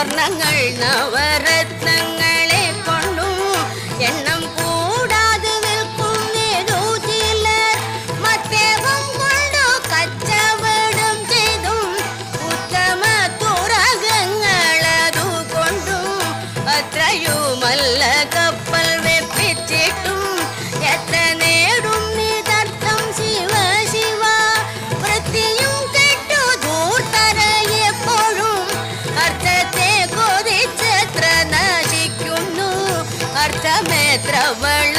സ്വർണങ്ങൾ നവരത്നങ്ങളെ കൊണ്ടും എണ്ണം കൂടാതെ നിൽക്കുന്നേതു ചിലർ മത്തേകം കൊണ്ടു കച്ചവടം ചെയ്തും ഉത്തമ തുറകങ്ങളതു കൊണ്ടും അത്രയുമല്ല കപ്പൽ വെപ്പിച്ചിട്ടും എത്ര നേടും നിതർത്ഥം ശിവ ശിവ വൃത്തിയും കെട്ടു ധൂർത്തര എപ്പോഴും അർത്ഥത്തെ കൊതിച്ചെത്ര നശിക്കുന്നു അർത്ഥമെത്ര വള